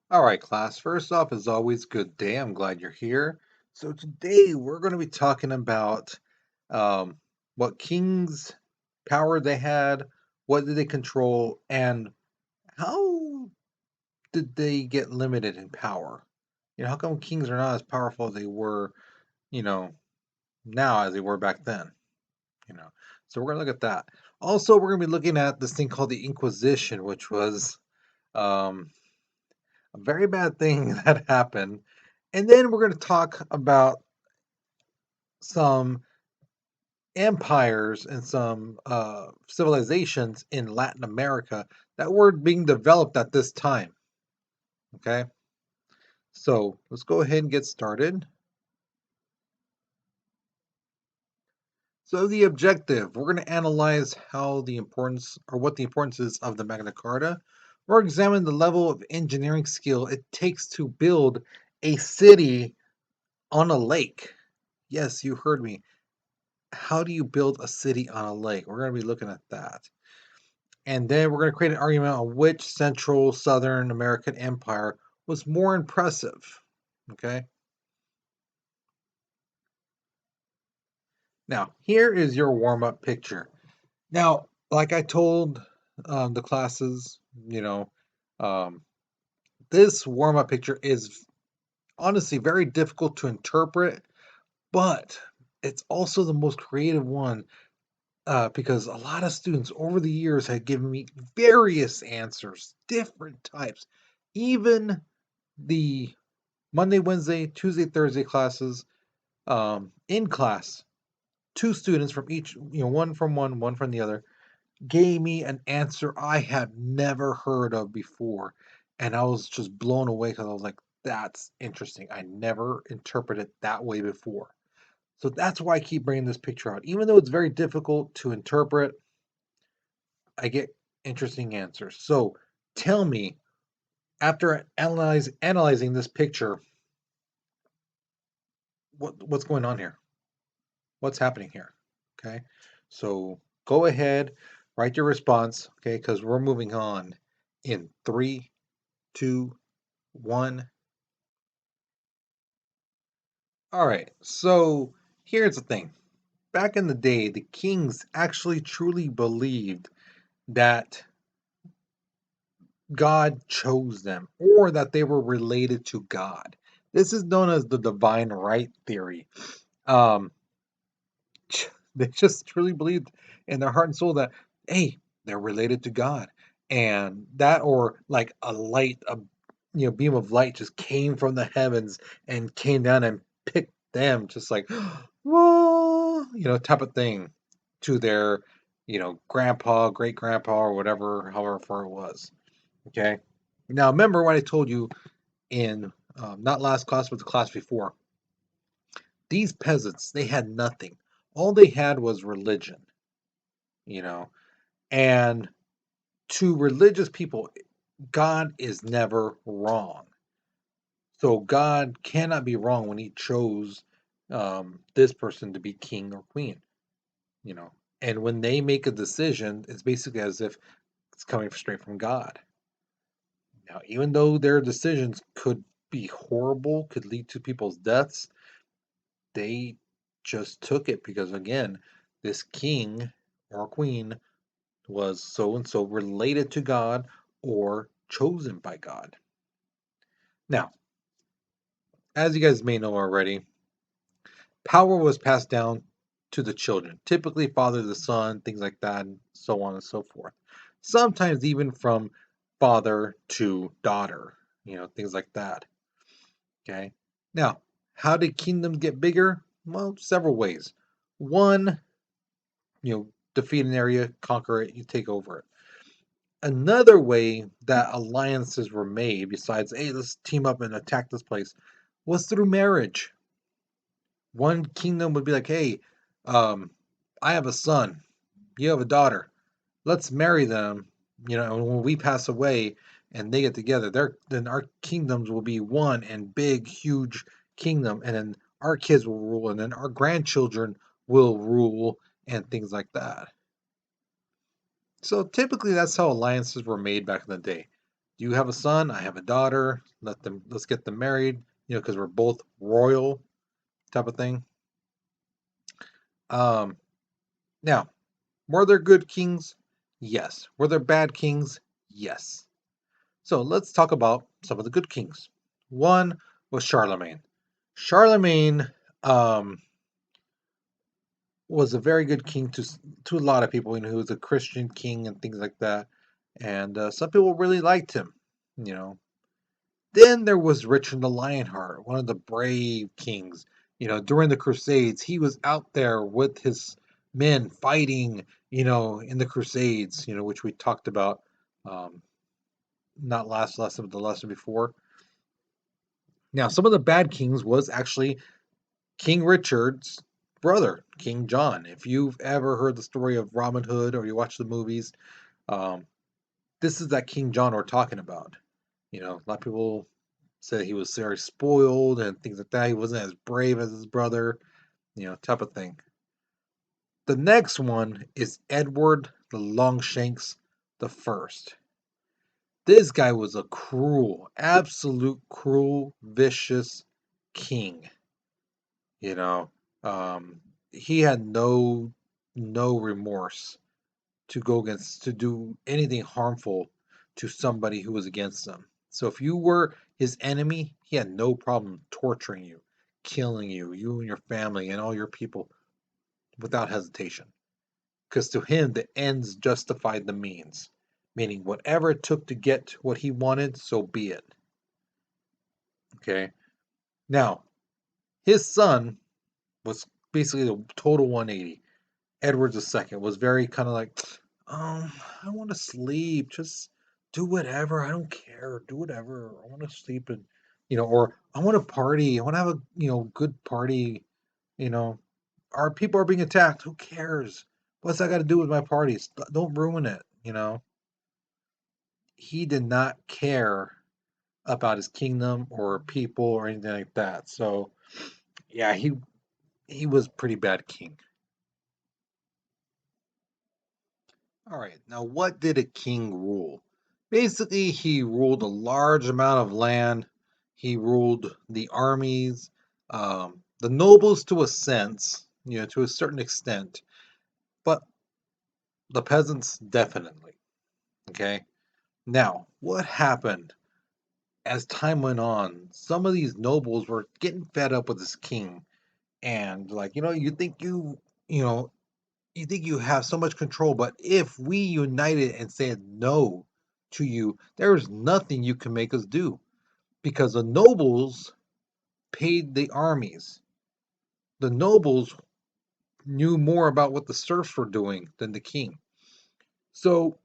All right, class. First off, as always, good day. I'm glad you're here. So today we're going to be talking about um, what kings' power they had, what did they control, and how did they get limited in power? How come kings are not as powerful as they were, you know, now as they were back then? You know, so we're going to look at that. Also, we're going to be looking at this thing called the Inquisition, which was um, a very bad thing that happened. And then we're going to talk about some empires and some civilizations in Latin America that were being developed at this time. Okay, so let's go ahead and get started. So the objective, we're going to analyze how the importance or what the importance is of the Magna Carta, or examine the level of engineering skill it takes to build a city on a lake. Yes, you heard me. How do you build a city on a lake? We're going to be looking at that. And then we're going to create an argument on which Central Southern American empire was more impressive. Okay. Now, here is your warm up picture. Now, like I told the classes, um, this warm up picture is honestly very difficult to interpret, but it's also the most creative one because a lot of students over the years had given me various answers, different types. Even the Monday, Wednesday, Tuesday, Thursday classes in class, two students from each, one from one from the other, gave me an answer I had never heard of before. And I was just blown away because I was like, that's interesting. I never interpreted it that way before. So that's why I keep bringing this picture out. Even though it's very difficult to interpret, I get interesting answers. So tell me, after analyzing this picture, what's going on here? What's happening here? Okay. So go ahead, write your response. Okay, because we're moving on in three, two, one. All right. So here's the thing. Back in the day, the kings actually truly believed that God chose them or that they were related to God. This is known as the divine right theory. Um, they just truly believed in their heart and soul that, hey, they're related to God. And that, or like a light, a beam of light just came from the heavens and came down and picked them, just like, whoa, type of thing to their, grandpa, great grandpa, or whatever, however far it was. Okay. Now, remember what I told you in not last class, but the class before. These peasants, they had nothing. All they had was religion, you know. And to religious people, God is never wrong. So God cannot be wrong when he chose this person to be king or queen, you know. And when they make a decision, it's basically as if it's coming straight from God. Now, even though their decisions could be horrible, could lead to people's deaths, they just took it because, again, this king or queen was so and so related to God or chosen by God. Now, as you guys may know already, power was passed down to the children, typically father to son, things like that, and so on and so forth. Sometimes even from father to daughter, things like that. Okay. Now, how did kingdoms get bigger? Well, several ways. One, defeat an area, conquer it, you take over it. Another way that alliances were made, besides, hey, let's team up and attack this place, was through marriage. One kingdom would be like, hey, um, I have a son, you have a daughter, let's marry them. And when we pass away and they get together, then our kingdoms will be one and big, huge kingdom, and then our kids will rule, and then our grandchildren will rule, and things like that. So typically, that's how alliances were made back in the day. You have a son, I have a daughter. Let's get them married. Because we're both royal type of thing. Um, Now, were there good kings? Yes. Were there bad kings? Yes. So let's talk about some of the good kings. One was Charlemagne. Charlemagne um, was a very good king to a lot of people. He was a Christian king and things like that, and some people really liked him. You know. Then there was Richard the Lionheart, one of the brave kings. During the Crusades, he was out there with his men fighting. In the Crusades. Which we talked about, um, not last lesson, but the lesson before. Now, some of the bad kings was actually King Richard's brother, King John. If you've ever heard the story of Robin Hood or you watch the movies, um, this is that King John we're talking about. A lot of people say he was very spoiled and things like that. He wasn't as brave as his brother, type of thing. The next one is Edward the Longshanks the First. This guy was a cruel, absolute cruel, vicious king. You know, he had no remorse to do anything harmful to somebody who was against him. So if you were his enemy, he had no problem torturing you, killing you and your family and all your people without hesitation. Because to him, the ends justified the means, meaning whatever it took to get what he wanted, so be it. Okay. Now, his son was basically a total 180. Edward II was very kind of like, I want to sleep. Just do whatever. I don't care. Do whatever. I want to sleep and, or I want to party. I want to have a, good party. You know, our people are being attacked. Who cares? What's that got to do with my parties? Don't ruin it. He did not care about his kingdom or people or anything like that. So, yeah, he was pretty bad king. All right. Now, what did a king rule? Basically, he ruled a large amount of land. He ruled the armies, the nobles to a sense, to a certain extent, but the peasants definitely. Okay. Now, what happened as time went on? Some of these nobles were getting fed up with this king, and like, you know, you think you have so much control, but if we united and said no to you, there is nothing you can make us do because the nobles paid the armies. The nobles knew more about what the serfs were doing than the king. So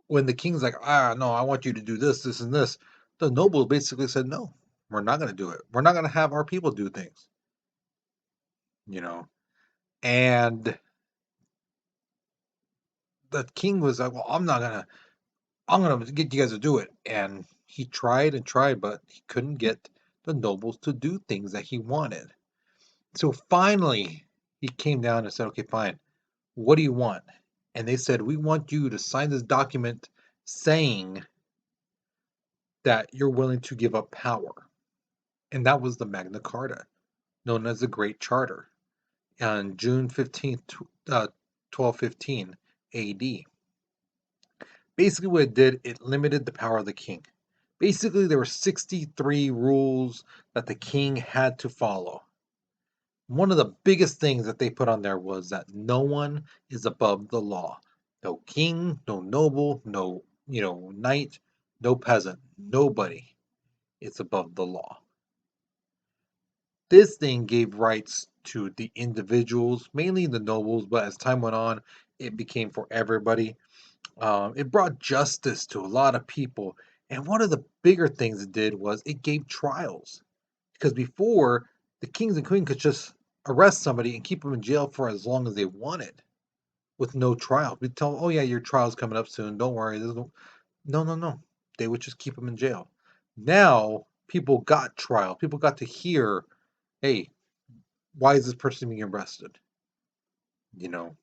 when the king's like, no, I want you to do this, this, and this, the nobles basically said, no, we're not going to do it. We're not going to have our people do things, you know. And the king was like, well, I'm gonna get you guys to do it. And he tried and tried, but he couldn't get the nobles to do things that he wanted. So finally, he came down and said, okay, fine. What do you want? And they said, we want you to sign this document saying that you're willing to give up power. And that was the Magna Carta, known as the Great Charter, on June 15th, 1215 AD. Basically, what it did, it limited the power of the king. Basically, there were 63 rules that the king had to follow. One of the biggest things that they put on there was that no one is above the law. No king, no noble, no, knight, no peasant. Nobody is above the law. This thing gave rights to the individuals, mainly the nobles, but as time went on, it became for everybody. It brought justice to a lot of people. And one of the bigger things it did was it gave trials. Because before, the kings and queens could just arrest somebody and keep them in jail for as long as they wanted with no trial. We'd tell them, oh, yeah, your trial's coming up soon. Don't worry. No. They would just keep them in jail. Now, people got trial. People got to hear, hey, why is this person being arrested? You know,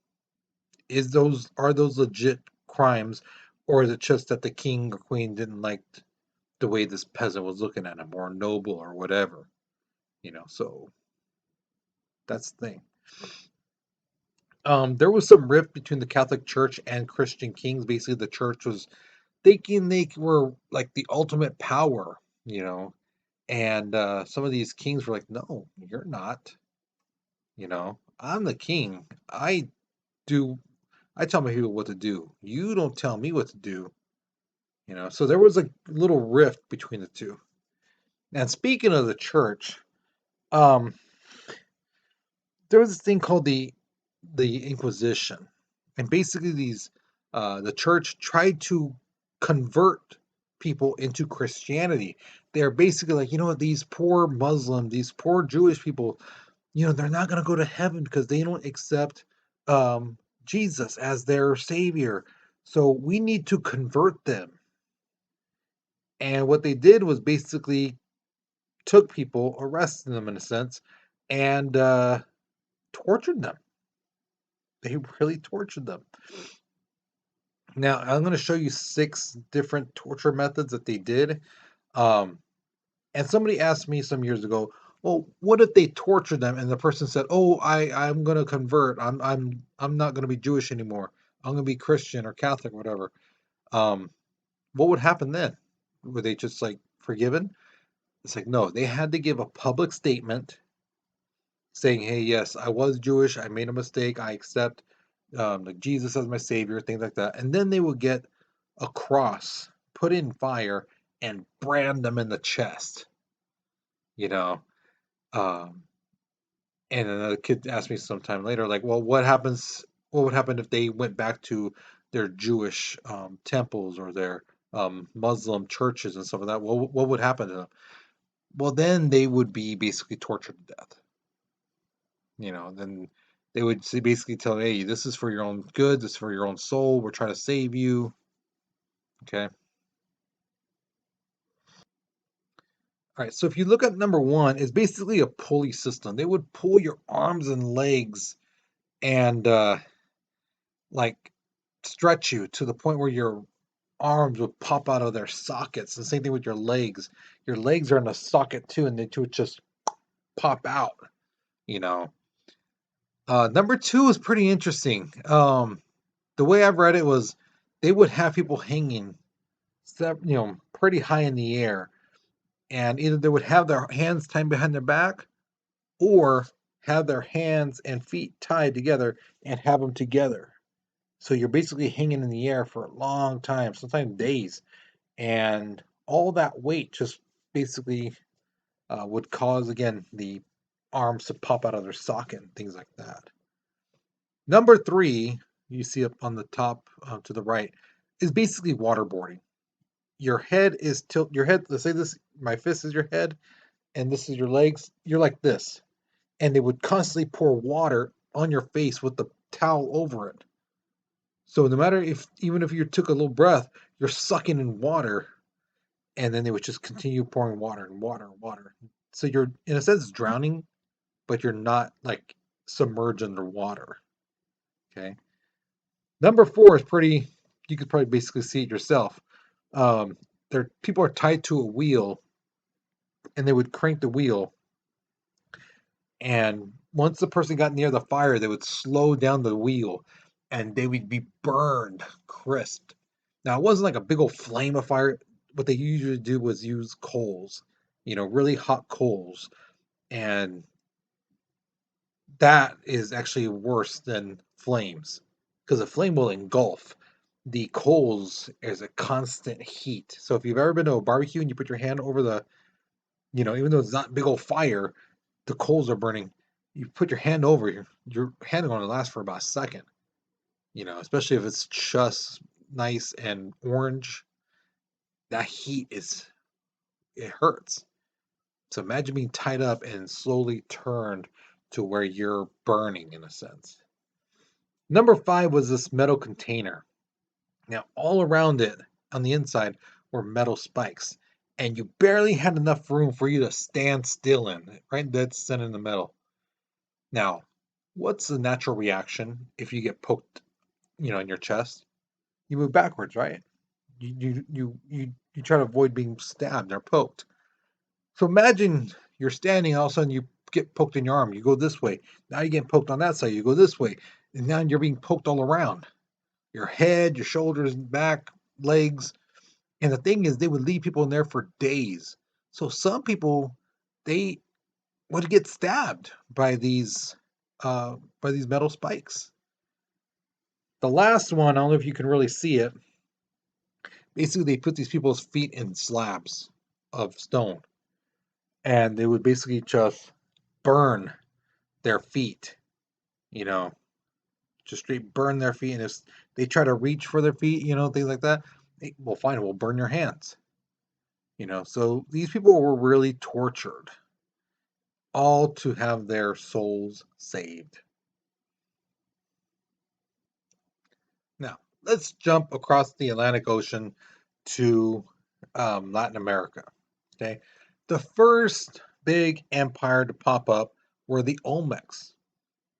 are those legit crimes? Or is it just that the king or queen didn't like the way this peasant was looking at him, or noble, or whatever? So that's the thing. There was some rift between the Catholic Church and Christian kings. Basically, the church was thinking they were like the ultimate power, and some of these kings were like, "No, you're not. I'm the king. Do I tell my people what to do. You don't tell me what to do." So there was a little rift between the two. And speaking of the church, um, there was this thing called the Inquisition, and basically the church tried to convert people into Christianity. They're basically like, these poor Muslim, these poor Jewish people, they're not going to go to heaven because they don't accept um, Jesus as their savior. So we need to convert them. And what they did was basically took people, arrested them in a sense, and tortured them. They really tortured them. Now, I'm going to show you 6 different torture methods that they did. Um, and somebody asked me some years ago, well, what if they tortured them and the person said, "Oh, I'm going to convert. I'm not going to be Jewish anymore. I'm going to be Christian or Catholic, or whatever." Um, what would happen then? Were they just like forgiven? It's like, no, they had to give a public statement saying, "Hey, yes, I was Jewish. I made a mistake. I accept like Jesus as my savior," things like that. And then they would get a cross put in fire and brand them in the chest. You know, um, and another kid asked me sometime later, like, "Well, what happens? What would happen if they went back to their Jewish temples or their Muslim churches and stuff like that? What would happen to them?" Well, then they would be basically tortured to death. Then they would basically tell, "Hey, this is for your own good. This is for your own soul. We're trying to save you." Okay. All right. So if you look at number one, it's basically a pulley system. They would pull your arms and legs and like stretch you to the point where your arms would pop out of their sockets. The same thing with your legs. Your legs are in a socket too, and they would just pop out. You know. Number two is pretty interesting. The way I've read it was they would have people hanging, pretty high in the air, and either they would have their hands tied behind their back, or have their hands and feet tied together and have them together. So you're basically hanging in the air for a long time, sometimes days, and all that weight just basically would cause again the arms to pop out of their socket and things like that. Number three, you see up on the top to the right, is basically waterboarding. Your head is your head, let's say this, my fist is your head and this is your legs. You're like this, and they would constantly pour water on your face with the towel over it. So no matter if even if you took a little breath, you're sucking in water, and then they would just continue pouring water and water and water. So you're in a sense drowning, but you're not like submerged underwater. Okay. Number four is pretty. You could probably basically see it yourself. There, people are tied to a wheel, and they would crank the wheel. And once the person got near the fire, they would slow down the wheel, and they would be burned crisp. Now it wasn't like a big old flame of fire. What they usually do was use coals, really hot coals, and that is actually worse than flames because a flame will engulf. The coals is a constant heat. So if you've ever been to a barbecue and you put your hand over even though it's not big old fire, the coals are burning. You put your hand over your hand is going to last for about a second. Especially if it's just nice and orange. That heat it hurts. So imagine being tied up and slowly turned to where you're burning in a sense. Number five was this metal container. Now, all around it on the inside were metal spikes, and you barely had enough room for you to stand still in, right dead center in the middle. Now, what's the natural reaction if you get poked, in your chest? You move backwards, right? You try to avoid being stabbed or poked. So imagine you're standing, all of a sudden you get poked in your arm. You go this way. Now you're getting poked on that side. You go this way, and now you're being poked all around your head, your shoulders, back, legs. And the thing is, they would leave people in there for days. So some people, they would get stabbed by these metal spikes. The last one, I don't know if you can really see it. Basically, they put these people's feet in slabs of stone, and they would basically just burn their feet. You know, just straight burn their feet, and if they try to reach for their feet, things like that, well, fine, we'll burn your hands. So these people were really tortured, all to have their souls saved. Now, let's jump across the Atlantic Ocean to Latin America. Okay. The first big empire to pop up were the Olmecs.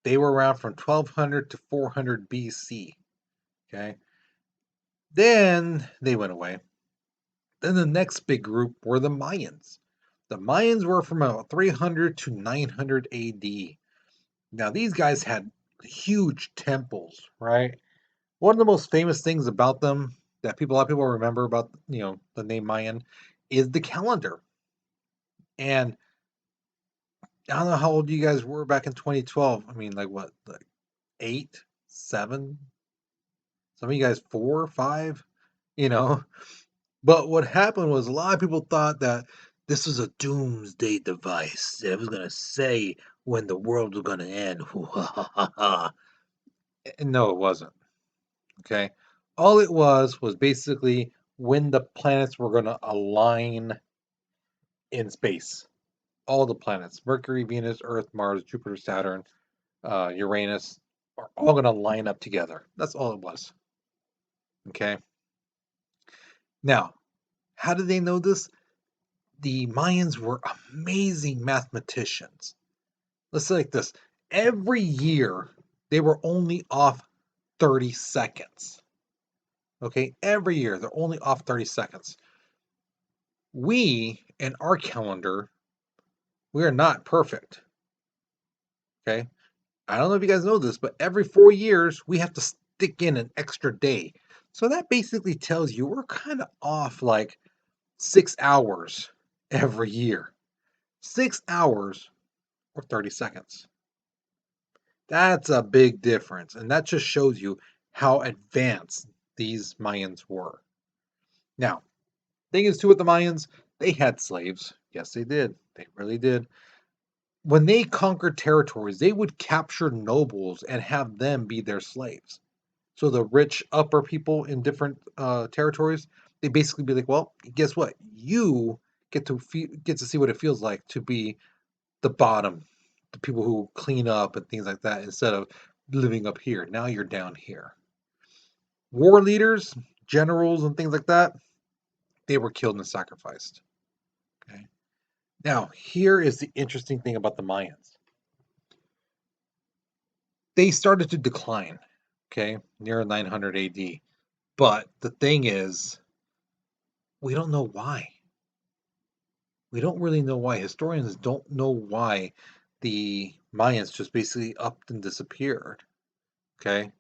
They were around from 1200 to 400 BC. Okay. Then they went away. Then the next big group were the Mayans. The Mayans were from about 300 to 900 AD. Now, these guys had huge temples, right? One of the most famous things about them that a lot of people remember about, the name Mayan is the calendar. And I don't know how old you guys were back in 2012. I mean, like what, like 8, 7? Some of you guys 4, 5, you know? But what happened was a lot of people thought that this was a doomsday device. It was going to say when the world was going to end. And no, it wasn't. Okay. All it was basically when the planets were going to align in space. All the planets, Mercury, Venus, Earth, Mars, Jupiter, Saturn, Uranus, are all going to line up together. That's all it was. Okay. Now, how did they know this? The Mayans were amazing mathematicians. Let's say like this: every year they were only off 30 seconds. Okay, every year they're only off 30 seconds. We, in our calendar, we are not perfect. Okay, I don't know if you guys know this, but every 4 years we have to stick in an extra day. So that basically tells you we're kind of off like 6 hours every year. 6 hours or 30 seconds. That's a big difference. And that just shows you how advanced these Mayans were. Now, thing is, too, with the Mayans, they had slaves. Yes, they did. They really did. When they conquered territories, they would capture nobles and have them be their slaves. So the rich upper people in different territories, they basically be like, well, guess what? You get to see what it feels like to be the bottom, the people who clean up and things like that, instead of living up here. Now you're down here. War leaders, generals, and things like that, they were killed and sacrificed. Okay. Now, here is the interesting thing about the Mayans. They started to decline, okay, near 900 AD. But the thing is, we don't know why. We don't really know why. Historians don't know why the Mayans just basically upped and disappeared. Okay.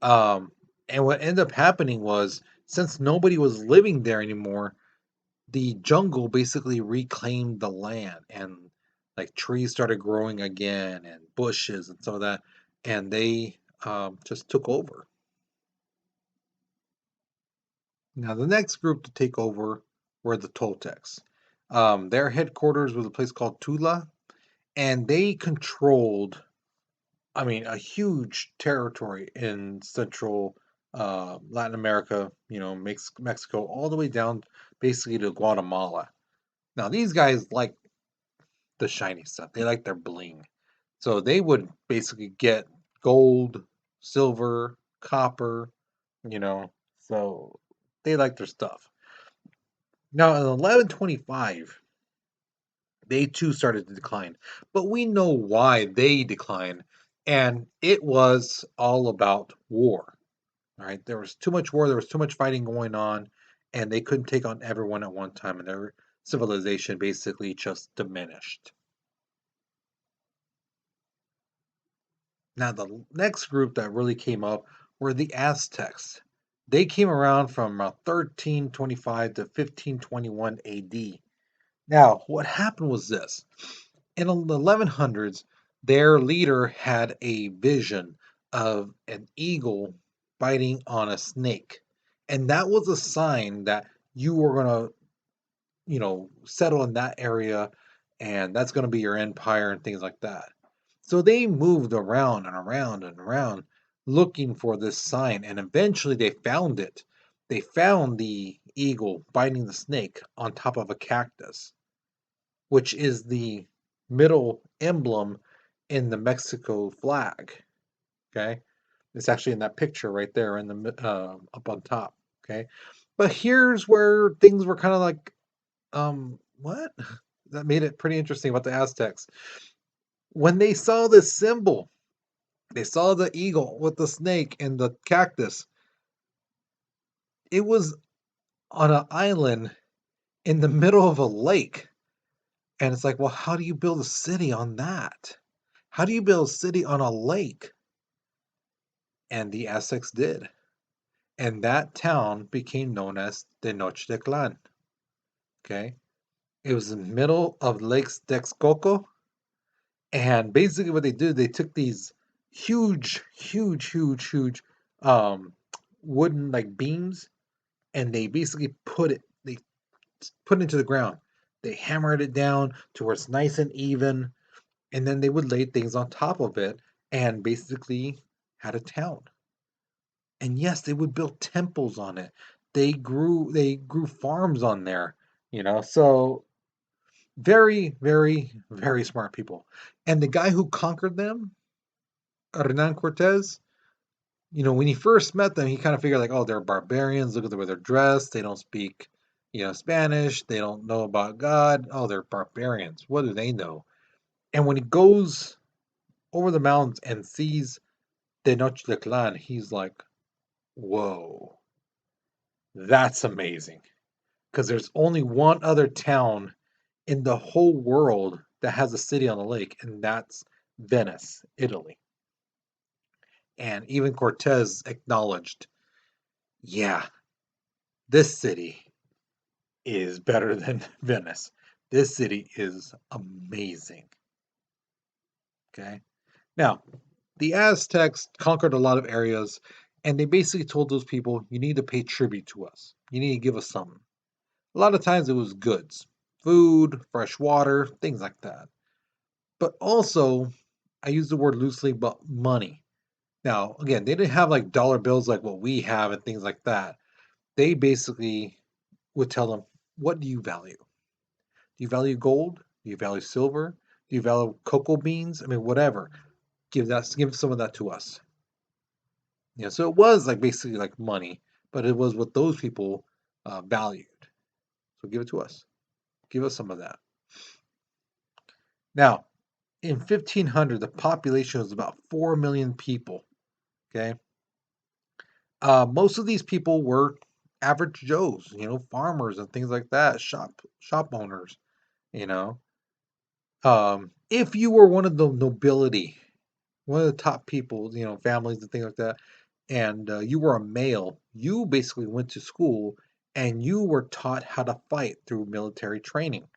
Um, and what ended up happening was, since nobody was living there anymore, the jungle basically reclaimed the land, and like trees started growing again and bushes and some of that, and they just took over. Now, the next group to take over were the Toltecs. Their headquarters was a place called Tula, and they controlled, I mean, a huge territory in central Latin America, Mexico, all the way down basically to Guatemala. Now, these guys like the shiny stuff, they like their bling. So they would basically get gold, silver, copper, you know, so they like their stuff. Now, in 1125, they too started to decline, but we know why they declined, and it was all about war. All right, there was too much war, there was too much fighting going on, and they couldn't take on everyone at one time, and their civilization basically just diminished. Now, the next group that really came up were the Aztecs. They came around from 1325 to 1521 AD. Now, what happened was this. In the 1100s, their leader had a vision of an eagle biting on a snake. And that was a sign that you were going to, settle in that area and that's going to be your empire and things like that. So they moved around and around and around looking for this sign and eventually they found it. They found the eagle biting the snake on top of a cactus, which is the middle emblem in the Mexico flag. Okay, it's actually in that picture right there in the up on top. Okay, but here's where things were kind of like, what? That made it pretty interesting about the Aztecs. When they saw this symbol, they saw the eagle with the snake and the cactus. It was on an island in the middle of a lake. And it's like, well, how do you build a city on that? How do you build a city on a lake? And the Aztecs did. And that town became known as Tenochtitlan. Okay. It was in the middle of Lake Texcoco. And basically what they did, they took these huge um wooden like beams and they basically put it into the ground. They hammered it down to where it's nice and even, and then they would lay things on top of it and basically had a town. And yes, they would build temples on it. They grew farms on there, So very smart people. And the guy who conquered them, Hernan Cortez, when he first met them, he kind of figured like, oh, they're barbarians. Look at the way they're dressed. They don't speak, Spanish. They don't know about God. Oh, they're barbarians. What do they know? And when he goes over the mountains and sees Tenochtitlan, he's like, whoa, that's amazing. Because there's only one other town in the whole world that has a city on the lake, and that's Venice, Italy. And even Cortez acknowledged, yeah, this city is better than Venice. This city is amazing. Okay. Now, the Aztecs conquered a lot of areas, and they basically told those people, you need to pay tribute to us. You need to give us something. A lot of times it was goods, food, fresh water, things like that. But also, I use the word loosely, but money. Now, again, they didn't have like dollar bills like what we have and things like that. They basically would tell them, what do you value? Do you value gold? Do you value silver? Do you value cocoa beans? I mean, whatever. Give some of that to us. So it was like basically like money, but it was what those people valued. So give it to us. Give us some of that. Now, in 1500, the population was about 4 million people. Okay. Most of these people were average Joes, farmers and things like that, shop owners, you know. If you were one of the nobility, one of the top people, families and things like that, and you were a male, you basically went to school and you were taught how to fight through military training.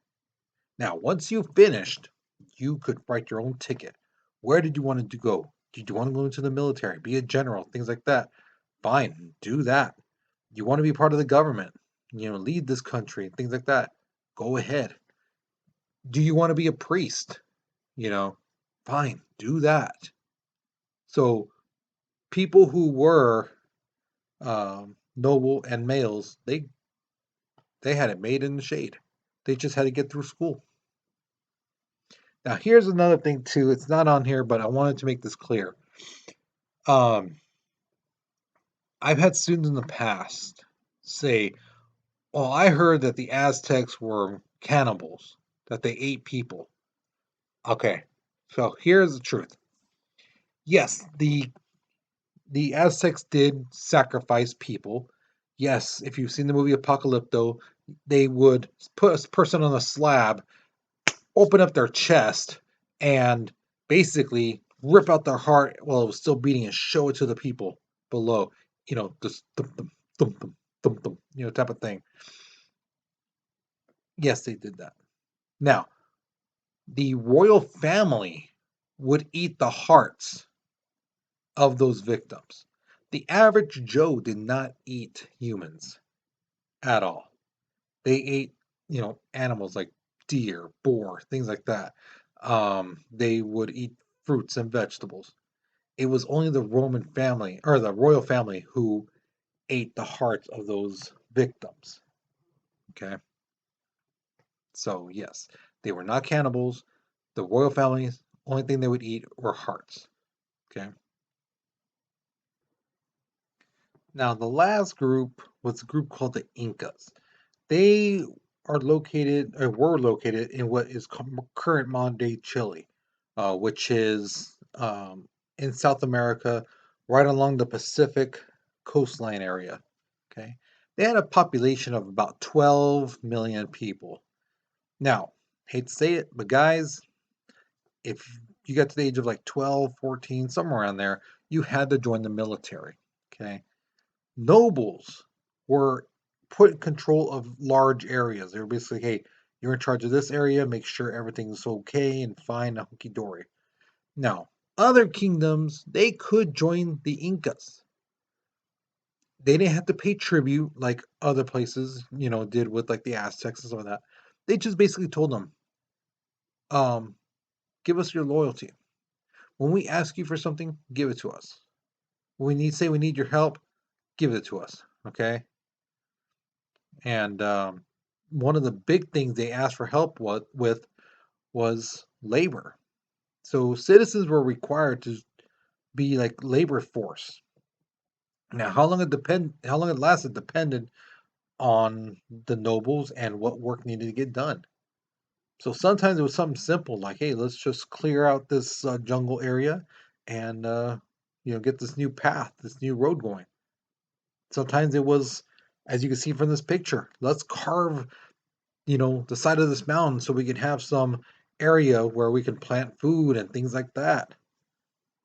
Now, once you finished, you could write your own ticket. Where did you want to go? Did you want to go into the military, be a general, things like that? Fine, do that. You want to be part of the government, lead this country, things like that. Go ahead. Do you want to be a priest? You know, Fine, do that. So people who were noble and males, they had it made in the shade. They just had to get through school. Now, here's another thing too. It's not on here, but I wanted to make this clear. Um, I've had students in the past say, "Well, I heard that the Aztecs were cannibals, that they ate people." Okay, so here's the truth. Yes, the Aztecs did sacrifice people. Yes, if you've seen the movie Apocalypto, they would put a person on a slab, open up their chest, and basically rip out their heart while it was still beating and show it to the people below. Just thump, thump, thump, thump, type of thing. Yes, they did that. Now, the royal family would eat the hearts of those victims. The average Joe did not eat humans at all. They ate, animals like deer, boar, things like that. They would eat fruits and vegetables. It was only the Roman family or the royal family who ate the hearts of those victims. Okay. So, yes, they were not cannibals. The royal families, only thing they would eat were hearts. Okay. Now, the last group was a group called the Incas. They are located or were located in what is current modern day Chile, which is in South America, right along the Pacific coastline area. Okay. They had a population of about 12 million people. Now, hate to say it, but guys, if you got to the age of like 12, 14, somewhere around there, you had to join the military. Okay. Nobles were put in control of large areas. They were basically, hey, you're in charge of this area, make sure everything's okay and fine, hunky dory. Now, other kingdoms, they could join the Incas. They didn't have to pay tribute like other places, did with like the Aztecs and some of that. They just basically told them, um, give us your loyalty. When we ask you for something, give it to us. When we say we need your help, give it to us. Okay. And one of the big things they asked for help with was labor. So citizens were required to be like labor force. Now, how long it lasted depended on the nobles and what work needed to get done. So sometimes it was something simple like, hey, let's just clear out this jungle area and get this new path, this new road going. Sometimes it was, as you can see from this picture, let's carve the side of this mountain so we can have some area where we can plant food and things like that.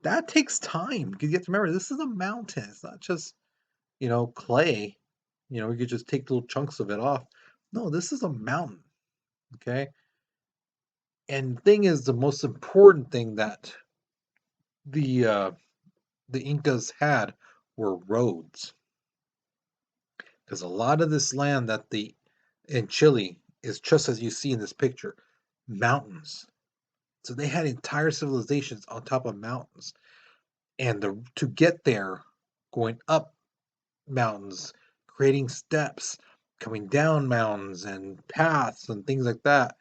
That takes time because you have to remember this is a mountain. It's not just, clay. We could just take little chunks of it off. No, this is a mountain. Okay. And thing is, the most important thing that the uh, the Incas had were roads, because a lot of this land that the in Chile is just as you see in this picture, mountains. So they had entire civilizations on top of mountains. And to get there, going up mountains, creating steps, coming down mountains and paths and things like that,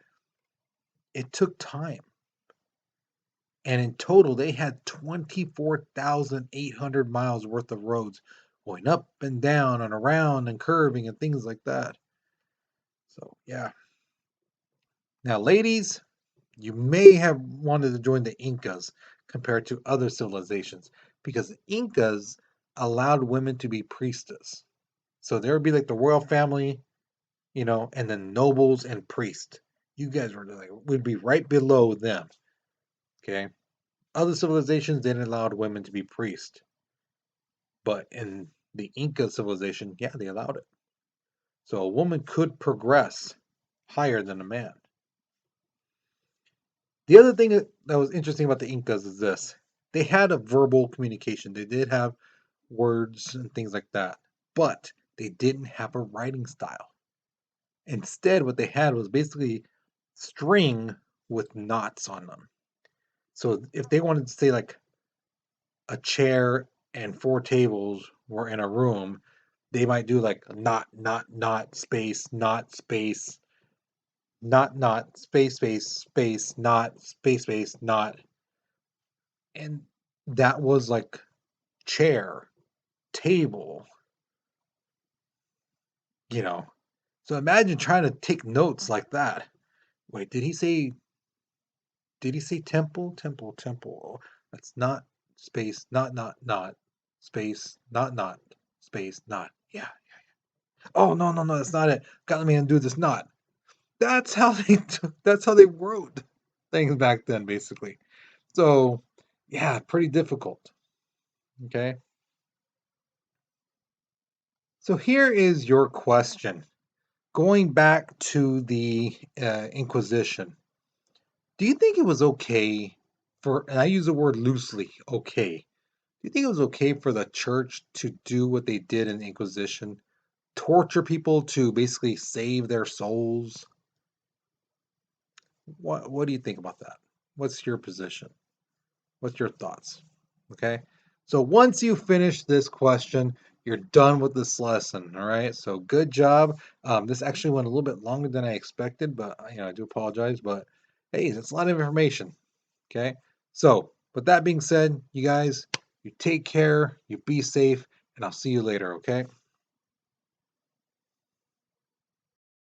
it took time. And in total, they had 24,800 miles worth of roads going up and down and around and curving and things like that. So, yeah. Now, ladies, you may have wanted to join the Incas compared to other civilizations because the Incas allowed women to be priestess. So there would be like the royal family, and then nobles and priests. You guys were like would be right below them. Okay. Other civilizations didn't allow women to be priests, but in the Inca civilization, yeah, they allowed it. So a woman could progress higher than a man. The other thing that was interesting about the Incas is this: they had a verbal communication. They did have words and things like that, but they didn't have a writing style. Instead, what they had was basically string with knots on them. So if they wanted to say like a chair and four tables were in a room, they might do like not space, not space, not space, space, space, not space, space, not. And that was like chair, table, you know. So imagine trying to take notes like that. Wait, did he say temple? Temple, temple. That's not space, not. space, not, space, not. Yeah. Oh, no, no, no, that's not it. Gotta let me undo this not. That's how they that's how they wrote things back then, basically. So, yeah, pretty difficult. Okay. So here is your question. Going back to the Inquisition, do you think it was okay for, and I use the word loosely, okay. Do you think it was okay for the church to do what they did in the Inquisition? Torture people to basically save their souls? What do you think about that? What's your position? What's your thoughts? Okay. So once you finish this question, you're done with this lesson. All right. So good job. This actually went a little bit longer than I expected, but I do apologize. But hey, that's a lot of information. Okay. So with that being said, you guys, you take care, you be safe, and I'll see you later. Okay.